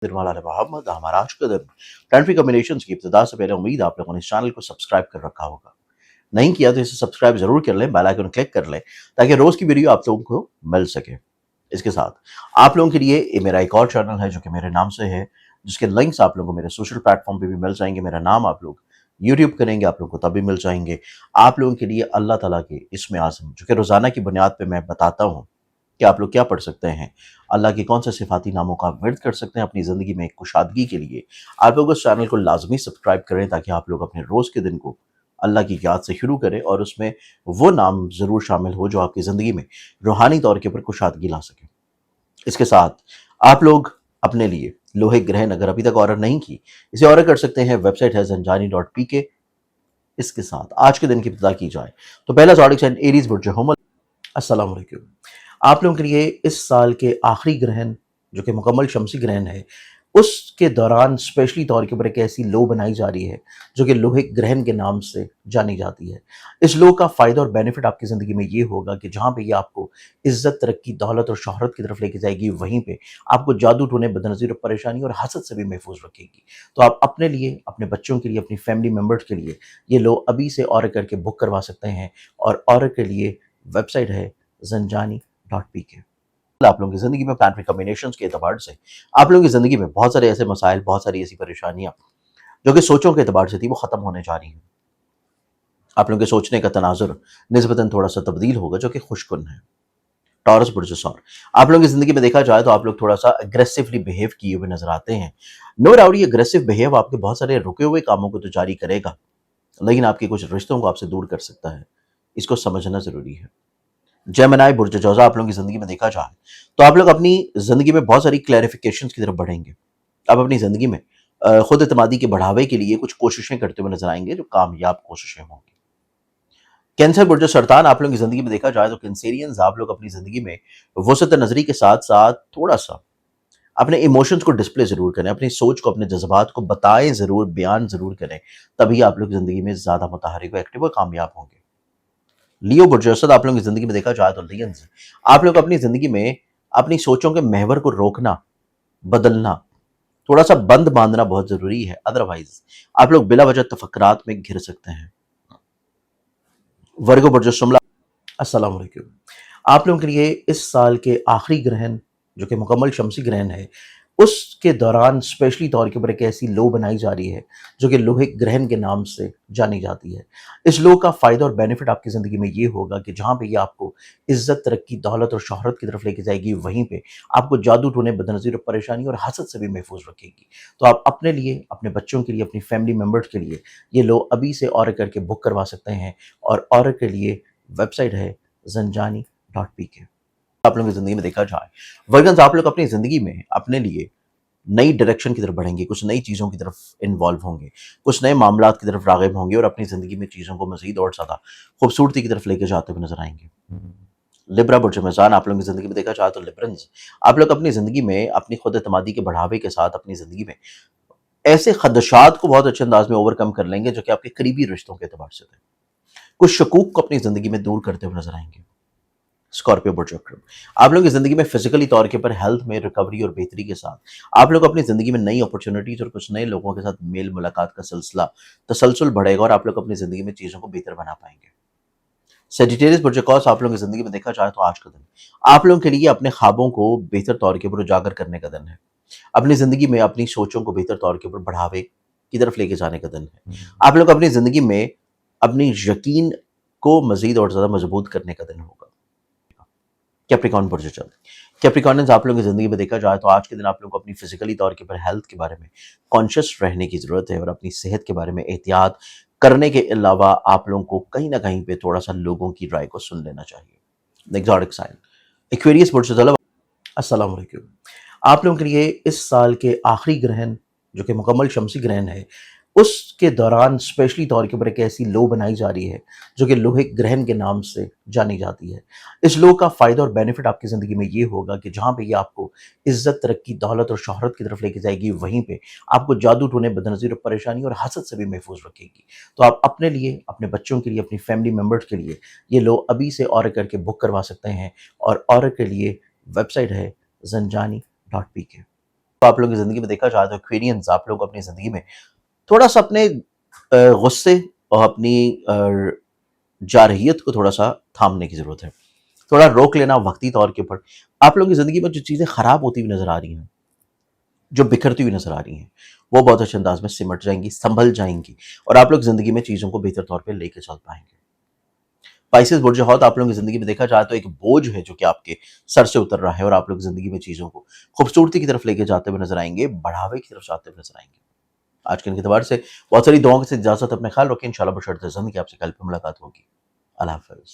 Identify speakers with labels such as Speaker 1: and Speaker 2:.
Speaker 1: निर्मला मोहम्मद हमारा आज का दिन प्लानिटरी कॉम्बिनेशंस की इब्तिदा से पहले उम्मीद आप लोगों ने इस चैनल को सब्सक्राइब कर रखा होगा। नहीं किया तो इसे सब्सक्राइब जरूर कर लें, बेल आइकन क्लिक कर लें ताकि रोज की वीडियो आप लोगों को मिल सके। इसके साथ आप लोगों के लिए ये मेरा एक और चैनल है जो कि मेरे नाम से है, जिसके लिंक्स आप लोगों को मेरे सोशल प्लेटफॉर्म पे भी मिल जाएंगे। मेरा नाम आप लोग यूट्यूब करेंगे आप लोगों को तब भी मिल जाएंगे। आप लोगों के लिए अल्लाह ताला के इसमें आज़म जो कि रोज़ाना की बुनियाद पे मैं बताता हूँ कि आप लोग क्या पढ़ सकते हैं, अल्लाह के कौन से सिफाती नामों का आप विर्द कर सकते हैं अपनी ज़िंदगी में एक कुशादगी के लिए। आप लोग उस चैनल को लाजमी सब्सक्राइब करें ताकि आप लोग अपने रोज़ के दिन को अल्लाह की याद से शुरू करें और उसमें वो नाम ज़रूर शामिल हो जो आपकी ज़िंदगी में रूहानी तौर के ऊपर कुशादगी ला सके। इसके साथ आप लोग अपने लिए लोहे ग्रहण अगर अभी तक ऑर्डर नहीं की, इसे ऑर्डर कर सकते हैं। वेबसाइट है zanjani.pk। इसके साथ आज के दिन की इब्तिदा की जाए तो पहला ज़ोडिक साइन एरीज बुर्ज हुमल। अस्सलाम वालेकुम। आप लोगों के लिए इस साल के आखिरी ग्रहण जो कि मुकम्मल शमसी ग्रहण है, उसके दौरान स्पेशली तौर के ऊपर एक ऐसी लो बनाई जा रही है जो कि लोहे ग्रहण के नाम से जानी जाती है। इस लो का फ़ायदा और बेनिफिट आपकी ज़िंदगी में ये होगा कि जहाँ पे ये आपको इज़्ज़त, तरक्की, दौलत और शोहरत की तरफ लेके जाएगी, वहीं पे आपको जादू टोने, बदनज़ीर और परेशानी और हसद से भी महफूज रखेगी। तो आप अपने लिए, अपने बच्चों के लिए, अपनी फैमिली मेम्बर्स के लिए ये लो अभी से ऑर्डर करके बुक करवा सकते हैं और ऑर्डर के लिए वेबसाइट है zanjani.pk। आप लोगों की ज़िंदगी में प्लानिटरी कॉम्बिनेशंस के एतबार से आप लोगों की ज़िंदगी में बहुत सारे ऐसे मसाइल, बहुत सारी ऐसी परेशानियाँ जो कि सोचों के एतबार से थी, वो ख़त्म होने जा रही हैं। आप लोगों के सोचने का तनाजुर निस्बतन थोड़ा-सा तब्दील होगा जो कि खुशकुन है। टॉरस बुर्ज सौर, आप लोगों की ज़िंदगी में देखा जाए तो आप लोग थोड़ा-सा एग्रेसिवली बिहेव किए हुए नज़र आते हैं। नो डाउट ये एग्रेसिव बिहेव आपके बहुत सारे रुके हुए कामों को तो जारी करेगा, लेकिन आपके कुछ रिश्तों को आपसे दूर कर सकता है। इसको समझना ज़रूरी है। जेमिनी बुर्ज जौज़ा, आप लोगों की ज़िंदगी में देखा जाए तो आप लोग अपनी ज़िंदगी में बहुत सारी क्लैरिफिकेशंस की तरफ बढ़ेंगे। आप अपनी ज़िंदगी में खुद एतमादी के बढ़ावे के लिए कुछ कोशिशें करते हुए नज़र आएँगे जो कामयाब कोशिशें होंगी। कैंसर बुर्ज सरतान, आप लोगों की ज़िंदगी में देखा जाए तो कैंसेरियंस आप लोग अपनी ज़िंदगी में वसत नज़री के साथ-साथ थोड़ा-सा अपने इमोशंस को डिस्प्ले ज़रूर करें, अपनी सोच को, अपने जज़्बात को बताएँ ज़रूर, बयान ज़रूर करें, तभी आप लोग ज़िंदगी में ज़्यादा मुतहर्रिक व एक्टिव और कामयाब होंगे। लियो बुर्ज असद, आप लोगों की ज़िंदगी में देखा जाए तो लियंस आप लोग अपनी ज़िंदगी में अपनी सोचों के महवर को रोकना, बदलना, थोड़ा-सा बंद बाँधना बहुत ज़रूरी है, अदरवाइज़ आप लोग बिला वजह तफक्कुरात में घिर सकते हैं। वर्गो बुर्ज शुमला, अस्सलाम वालेकुम। आप लोगों के लिए इस साल के आखिरी ग्रहण जो कि मुकम्मल शमसी ग्रहण है, उसके दौरान स्पेशली तौर के ऊपर एक ऐसी लो बनाई जा रही है जो कि लोहे ग्रहण के नाम से जानी जाती है। इस लो का फ़ायदा और बेनिफिट आपकी ज़िंदगी में ये होगा कि जहाँ पे ये आपको इज़्ज़त, तरक्की, दौलत और शोहरत की तरफ लेके जाएगी, वहीं पे आपको जादू टोने, बदनज़ीर और परेशानी और हसद से भी महफूज रखेगी। तो आप अपने लिए, अपने बच्चों के लिए, अपनी फैमिली मेम्बर्स के लिए ये लो अभी से ऑर्डर करके बुक करवा सकते हैं और ऑर्डर के लिए वेबसाइट है zanjani.pk। आप लोगों की ज़िंदगी में देखा जाए वर्गन्स आप लोग अपनी ज़िंदगी में अपने लिए नई डायरेक्शन की तरफ बढ़ेंगे, कुछ नई चीज़ों की तरफ इन्वॉल्व होंगे, कुछ नए मामलात की तरफ राग़िब होंगे और अपनी ज़िंदगी में चीज़ों को मज़ीद और ज़्यादा खूबसूरती की तरफ लेके जाते हुए नज़र आएँगे। लिब्रा बुर्ज मेज़ान, आप लोगों की ज़िंदगी में देखा जाए तो लिब्रंस आप लोग अपनी ज़िंदगी में अपनी खुद एतमादी के बढ़ावे के साथ अपनी ज़िंदगी में ऐसे खदशात को बहुत अच्छे अंदाज में ओवरकम कर लेंगे जो कि आपके करीबी रिश्तों के एतबार से थे। कुछ शकूक को अपनी ज़िंदगी में दूर करते हुए नज़र आएँगे। स्कॉर्पियो बुर्ज अक्रम, आप लोग की ज़िंदगी में फिजिकली तौर के ऊपर हेल्थ में रिकवरी और बेहतरी के साथ आप लोग अपनी ज़िंदगी में नई अपॉर्चुनिटीज़ और कुछ नए लोगों के साथ मेल मुलाकात का सिलसिला तसलसल बढ़ेगा और आप लोग अपनी ज़िंदगी में चीज़ों को बेहतर बना पाएंगे। सेजिटेरियस बुर्ज अकॉस, आप लोगों की ज़िंदगी में देखा जाए तो आज का दिन आप लोगों के लिए अपने ख्वाबों को बेहतर तौर के ऊपर उजागर करने का दिन है। अपनी ज़िंदगी में अपनी सोचों को बेहतर तौर के ऊपर बढ़ावे की तरफ लेके जाने का दिन है। आप लोग अपनी ज़िंदगी में अपनी यकीन को मज़ीद और ज़्यादा मजबूत करने का दिन होगा। कैप्रिकॉर्न बुर्ज चल, कैप्रिकॉर्नियंस आप लोगों की ज़िंदगी में देखा जाए तो आज के दिन आप लोगों को अपनी फिजिकली तौर के ऊपर हेल्थ के बारे में कॉन्शियस रहने की ज़रूरत है और अपनी सेहत के बारे में एहतियात करने के अलावा आप लोगों को कहीं ना कहीं पे थोड़ा सा लोगों की राय को सुन लेना चाहिए। एक्सोटिक साइन एक्वेरियस बुर्ज चल, अस्सलाम वालेकुम। आप लोगों के लिए इस साल के आखिरी ग्रहण जो कि मुकम्मल शमसी ग्रहण है, उसके दौरान स्पेशली तौर के ऊपर एक ऐसी लो बनाई जा रही है जो कि लोहे ग्रहण के नाम से जानी जाती है। इस लो का फ़ायदा और बेनिफिट आपकी ज़िंदगी में ये होगा कि जहाँ पे ये आपको इज़्ज़त, तरक्की, दौलत और शोहरत की तरफ लेके जाएगी, वहीं पे आपको जादू टोने, बदनज़ीर और परेशानी और हसद से भी महफूज रखेगी। तो आप अपने लिए, अपने बच्चों के लिए, अपनी फैमिली मेम्बर्स के लिए ये लो अभी से ऑर्डर करके बुक करवा सकते हैं और ऑर्डर के लिए वेबसाइट है zanjani.pk। آپ لوگوں کی زندگی میں دیکھا جائے تو ایکویرینس آپ لوگ اپنی زندگی میں تھوڑا سا اپنے غصے اور اپنی جارحیت کو تھوڑا سا تھامنے کی ضرورت ہے، تھوڑا روک لینا وقتی طور کے اوپر۔ آپ لوگوں کی زندگی میں جو چیزیں خراب ہوتی ہوئی نظر آ رہی ہیں، جو بکھرتی ہوئی نظر آ رہی ہیں، وہ بہت اچھے انداز میں سمٹ جائیں گی، سنبھل جائیں گی، اور آپ لوگ زندگی میں چیزوں کو بہتر طور پہ لے کے چل پائیں گے۔ پائسز برج حوت آپ لوگوں کی زندگی میں دیکھا جائے تو ایک بوجھ ہے جو کہ آپ کے سر سے اتر رہا ہے، اور آپ لوگ زندگی میں چیزوں کو خوبصورتی کی طرف لے کے جاتے ہوئے نظر آئیں گے، بڑھاوے کی طرف جاتے ہوئے نظر آئیں گے۔ آج کے اعتبار سے بہت ساری دعاؤں سے اجازت، اپنے خیال رکھیں، انشاءاللہ بشرط زند کہ آپ سے کل پہ ملاقات ہوگی۔ اللہ حافظ۔